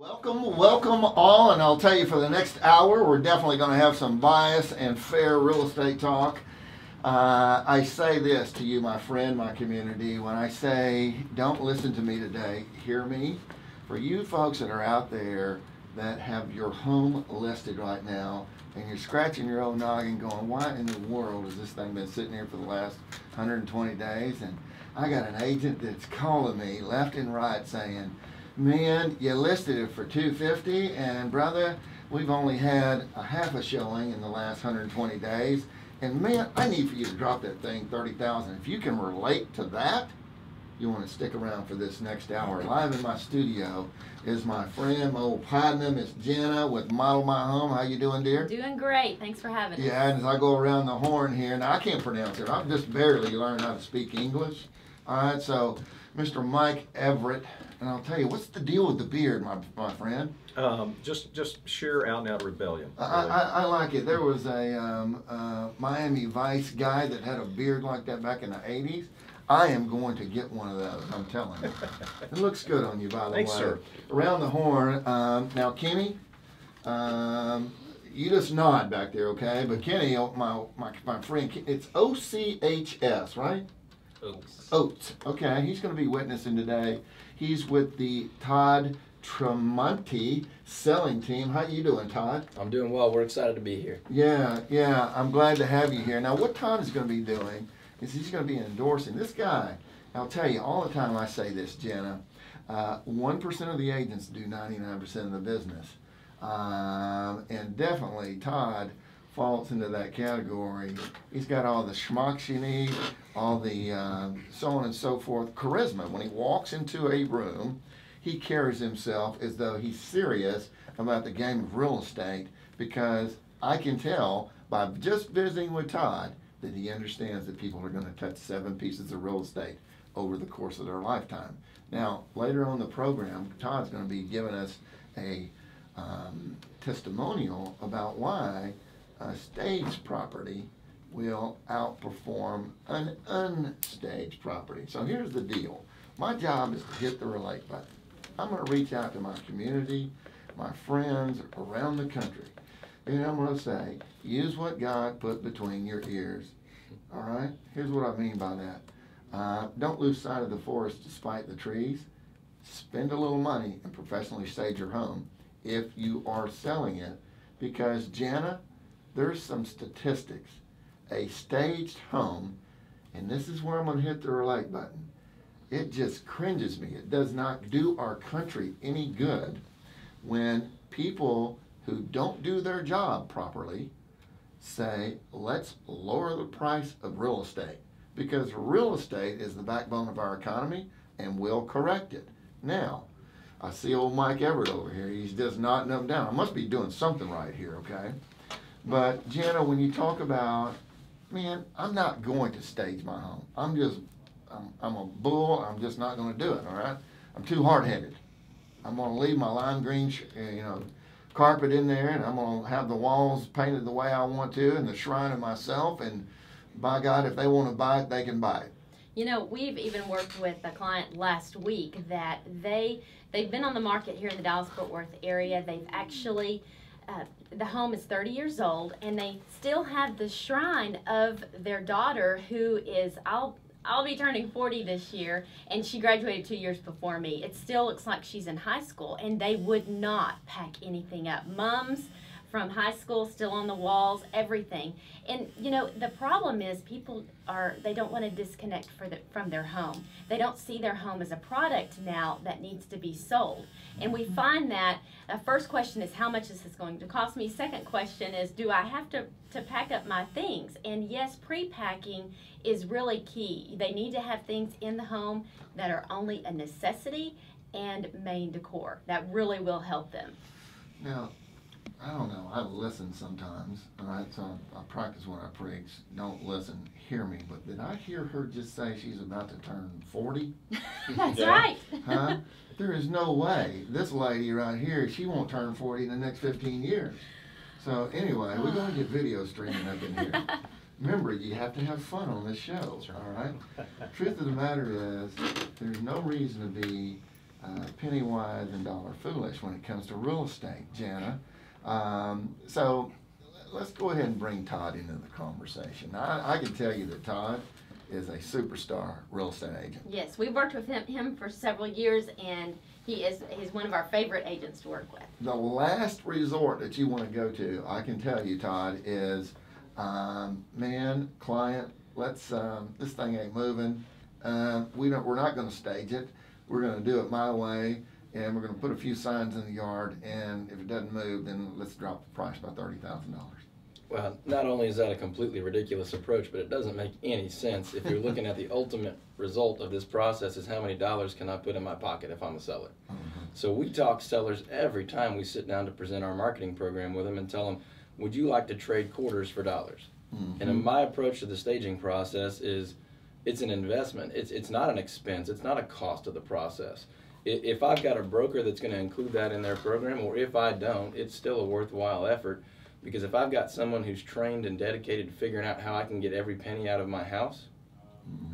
Welcome all, and I'll tell you for the next hour, we're definitely going to have some bias and fair real estate talk. I say this to you, my friend, my community, when I say don't listen to me today, hear me. For you folks that are out there that have your home listed right now, and you're scratching your own noggin going, why in the world has this thing been sitting here for the last 120 days? And I got an agent that's calling me left and right saying, man, you listed it for $250, and brother, we've only had a half a showing in the last 120 days, and man, I need for you to drop that thing $30,000. If you can relate to that, you want to stick around for this next hour. Live in my studio is my friend, my old partner, Miss Jana with Model My Home. How you doing, dear? Doing great. Thanks for having us. Yeah, and as I go around the horn here, now I can't pronounce it. I've just barely learned how to speak English. All right, so Mr. Mike Everett, and I'll tell you, what's the deal with the beard, my friend? Just sheer out and out rebellion. Really. I like it. There was a Miami Vice guy that had a beard like that back in the 80s. I am going to get one of those, I'm telling you. It looks good on you, by the way. Thanks, sir. Around the horn, now Kenny, you just nod back there, okay? But Kenny, my friend, it's O-C-H-S, right? Oats. Oats. Okay, he's going to be witnessing today. He's with the Todd Tremonti selling team. How you doing, Todd? I'm doing well. We're excited to be here. Yeah. I'm glad to have you here. Now, what Todd is going to be doing is he's going to be endorsing this guy. I'll tell you, all the time I say this, Jenna, 1% of the agents do 99% of the business. And definitely Todd falls into that category. He's got all the schmucks you need, all the so on and so forth. Charisma. When he walks into a room, he carries himself as though he's serious about the game of real estate, because I can tell by just visiting with Todd that he understands that people are going to touch 7 pieces of real estate over the course of their lifetime. Now, later on in the program, Todd's going to be giving us a testimonial about why a staged property will outperform an unstaged property. So here's the deal. My job is to hit the relate button. I'm going to reach out to my community, my friends around the country, and I'm going to say, use what God put between your ears. All right? Here's what I mean by that. Don't lose sight of the forest despite the trees. Spend a little money and professionally stage your home if you are selling it, because Jana, there's some statistics. A staged home, and this is where I'm going to hit the relate button, it just cringes me. It does not do our country any good when people who don't do their job properly say, let's lower the price of real estate, because real estate is the backbone of our economy, and we'll correct it. Now, I see old Mike Everett over here. He's just nodding them down. I must be doing something right here, okay? But Jana, when you talk about, man, I'm not going to stage my home. I'm a bull. I'm just not going to do it, all right? I'm too hard-headed. I'm going to leave my lime green, carpet in there, and I'm going to have the walls painted the way I want to, and the shrine of myself, and by God, if they want to buy it, they can buy it. You know, we've even worked with a client last week that they've been on the market here in the Dallas-Fort Worth area. They've actually, the home is 30 years old, and they still have the shrine of their daughter, who is, I'll be turning 40 this year, and she graduated 2 years before me. It still looks like she's in high school, and they would not pack anything up. Mums from high school still on the walls, everything. And you know, the problem is people they don't want to disconnect from their home. They don't see their home as a product now that needs to be sold. And we find that the first question is, how much is this going to cost me? Second question is, do I have to pack up my things? And yes, pre-packing is really key. They need to have things in the home that are only a necessity and main decor. That really will help them. Now, I don't know. I listen sometimes, all right? So I practice what I preach. Don't listen, hear me. But did I hear her just say she's about to turn 40? That's right. Huh? There is no way. This lady right here, she won't turn 40 in the next 15 years. So anyway, we're going to get video streaming up in here. Remember, you have to have fun on this show, all right? Truth of the matter is, there's no reason to be penny wise and dollar foolish when it comes to real estate, Jana. So let's go ahead and bring Todd into the conversation. I can tell you that Todd is a superstar real estate agent. Yes, we've worked with him for several years, and he's one of our favorite agents to work with. The last resort that you want to go to, I can tell you, Todd, is man, client, let's this thing ain't moving. We're not going to stage it. We're going to do it my way, and we're going to put a few signs in the yard, and if it doesn't move, then let's drop the price by $30,000. Well, not only is that a completely ridiculous approach, but it doesn't make any sense if you're looking at the ultimate result of this process is how many dollars can I put in my pocket if I'm a seller. So we talk sellers every time we sit down to present our marketing program with them and tell them, would you like to trade quarters for dollars? And in my approach to the staging process is it's an investment. It's not an expense. It's not a cost of the process. If I've got a broker that's going to include that in their program, or if I don't, it's still a worthwhile effort. Because if I've got someone who's trained and dedicated to figuring out how I can get every penny out of my house,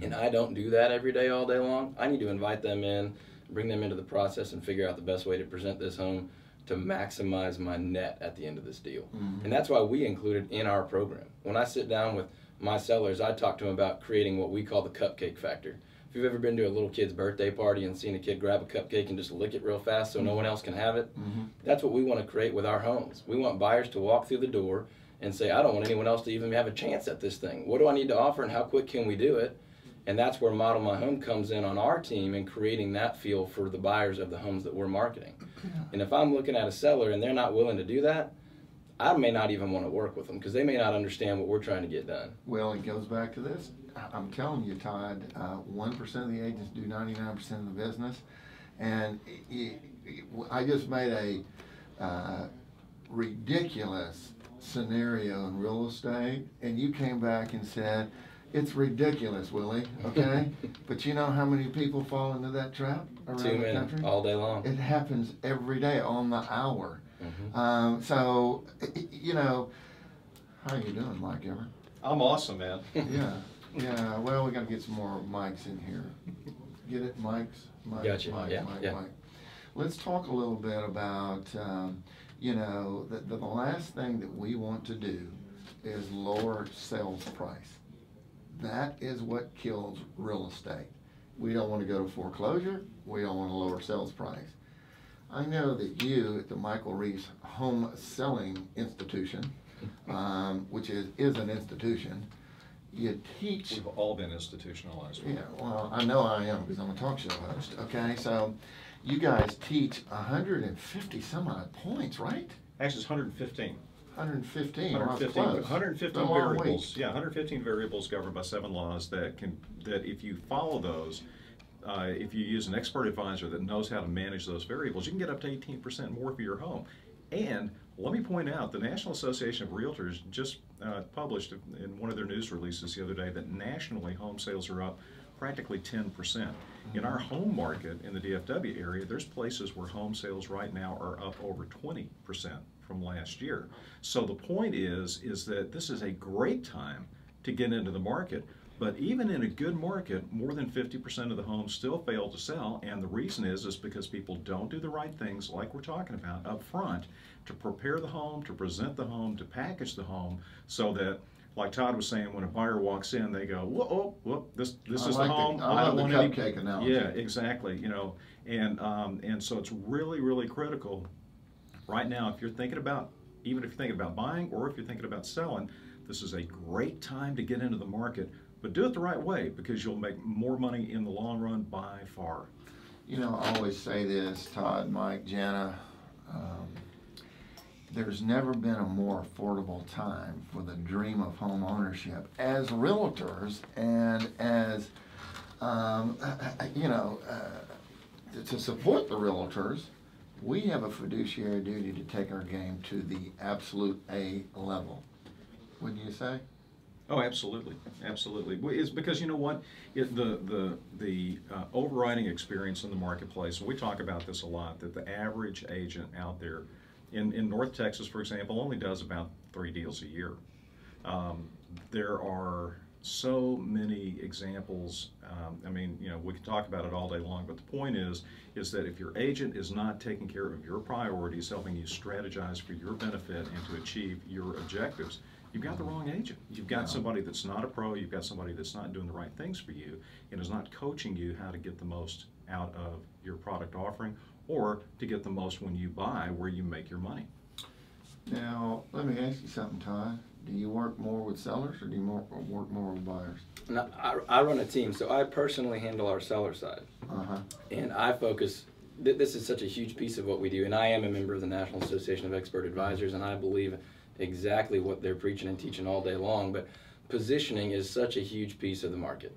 and I don't do that every day, all day long, I need to invite them in, bring them into the process, and figure out the best way to present this home to maximize my net at the end of this deal. And that's why we include it in our program. When I sit down with my sellers, I talk to them about creating what we call the cupcake factor. If you've ever been to a little kid's birthday party and seen a kid grab a cupcake and just lick it real fast so no one else can have it, that's what we want to create with our homes. We want buyers to walk through the door and say, I don't want anyone else to even have a chance at this thing. What do I need to offer and how quick can we do it? And that's where Model My Home comes in on our team in creating that feel for the buyers of the homes that we're marketing. And if I'm looking at a seller and they're not willing to do that, I may not even want to work with them because they may not understand what we're trying to get done. Well, it goes back to this. I'm telling you, Todd, 1% of the agents do 99% of the business. And I just made a ridiculous scenario in real estate, and you came back and said, it's ridiculous, Willie, okay? But you know how many people fall into that trap around the country? All day long. It happens every day on the hour. So, you know, how you doing, Mike Everett? I'm awesome, man. Yeah, well, we got to get some more mics in here. Get it, mics? Mike, Gotcha, Mike, yeah. Mike. Let's talk a little bit about, you know, the last thing that we want to do is lower sales price. That is what kills real estate. We don't want to go to foreclosure. We don't want to lower sales price. I know that you at the Michael Reese Home Selling Institution, which is an institution, you teach. We've all been institutionalized. Yeah, well, I know I am because I'm a talk show host. Okay, so you guys teach 150 some odd points, right? Actually, it's 115. 115. 115 variables. Yeah, 115 variables governed by 7 laws that if you follow those, if you use an expert advisor that knows how to manage those variables, you can get up to 18% more for your home. And let me point out, the National Association of Realtors just published in one of their news releases the other day that nationally home sales are up practically 10%. In our home market in the DFW area, there's places where home sales right now are up over 20% from last year. So the point is that this is a great time to get into the market. But even in a good market, more than 50% of the homes still fail to sell, and the reason is because people don't do the right things like we're talking about up front to prepare the home, to present the home, to package the home, so that, like Todd was saying, when a buyer walks in, they go, whoa, this is the home. I love the cupcake analogy. Yeah, exactly. You know, and so it's really, really critical right now. If you're thinking about, even if you're thinking about buying or if you're thinking about selling, this is a great time to get into the market. But do it the right way because you'll make more money in the long run by far. You know, I always say this, Todd, Mike, Jana, there's never been a more affordable time for the dream of home ownership. As realtors and as, you know, to support the realtors, we have a fiduciary duty to take our game to the absolute A level. Wouldn't you say? Oh, absolutely, absolutely. It's because you know what, the overriding experience in the marketplace, and we talk about this a lot, that the average agent out there in North Texas, for example, only does about 3 deals a year. There are so many examples. I mean, you know, we can talk about it all day long, but the point is that if your agent is not taking care of your priorities, helping you strategize for your benefit and to achieve your objectives, you've got the wrong agent. You've got somebody that's not a pro, you've got somebody that's not doing the right things for you and is not coaching you how to get the most out of your product offering or to get the most when you buy, where you make your money. Now, let me ask you something, Todd. Do you work more with sellers or do you work more with buyers? Now, I run a team, so I personally handle our seller side. And I focus, this is such a huge piece of what we do, and I am a member of the National Association of Expert Advisors, and I believe exactly what they're preaching and teaching all day long, but positioning is such a huge piece of the market.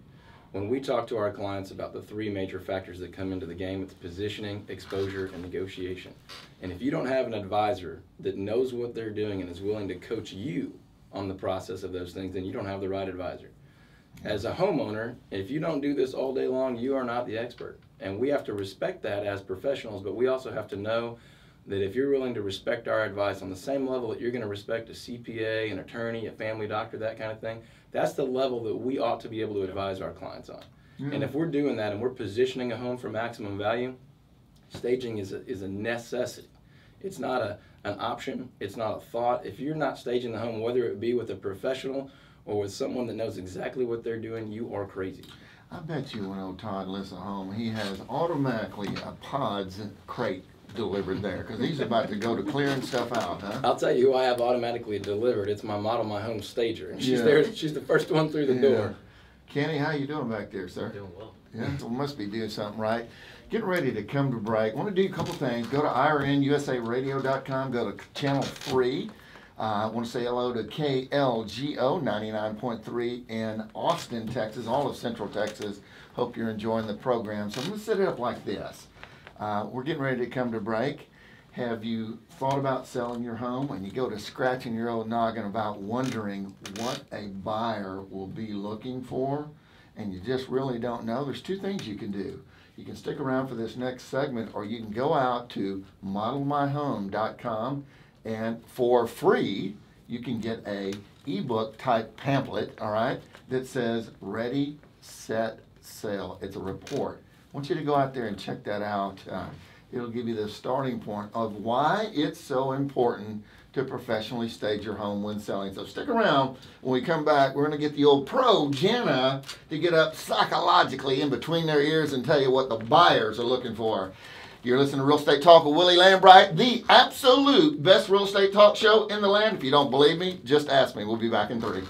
When we talk to our clients about the three major factors that come into the game, it's positioning, exposure, and negotiation. And if you don't have an advisor that knows what they're doing and is willing to coach you on the process of those things, then you don't have the right advisor. As a homeowner, if you don't do this all day long, you are not the expert. And we have to respect that as professionals, but we also have to know that if you're willing to respect our advice on the same level that you're going to respect a CPA, an attorney, a family doctor, that kind of thing, that's the level that we ought to be able to advise our clients on. And if we're doing that and we're positioning a home for maximum value, staging is a necessity. It's not an option. It's not a thought. If you're not staging the home, whether it be with a professional or with someone that knows exactly what they're doing, you are crazy. I bet you when old Todd lives at home, he has automatically a pods crate delivered there because he's about to go to clearing stuff out, huh? I'll tell you who I have automatically delivered. It's my Model My Home stager, and she's there. She's the first one through the door. Kenny, how you doing back there, sir? Doing well. Yeah, we must be doing something right. Getting ready to come to break. I want to do a couple things. Go to IRNUSARadio.com. Go to channel 3. I want to say hello to KLGO 99.3 in Austin, Texas, all of Central Texas. Hope you're enjoying the program. So I'm going to set it up like this. We're getting ready to come to break. Have you thought about selling your home and you go to scratching your old noggin about wondering what a buyer will be looking for and you just really don't know? There's two things you can do. You can stick around for this next segment or you can go out to modelmyhome.com and for free you can get a ebook type pamphlet, all right, that says Ready, Set, Sell. It's a report. I want you to go out there and check that out. It'll give you the starting point of why it's so important to professionally stage your home when selling. So stick around. When we come back, we're going to get the old pro, Jana, to get up psychologically in between their ears and tell you what the buyers are looking for. You're listening to Real Estate Talk with Willie Lambright, the absolute best real estate talk show in the land. If you don't believe me, just ask me. We'll be back in 3.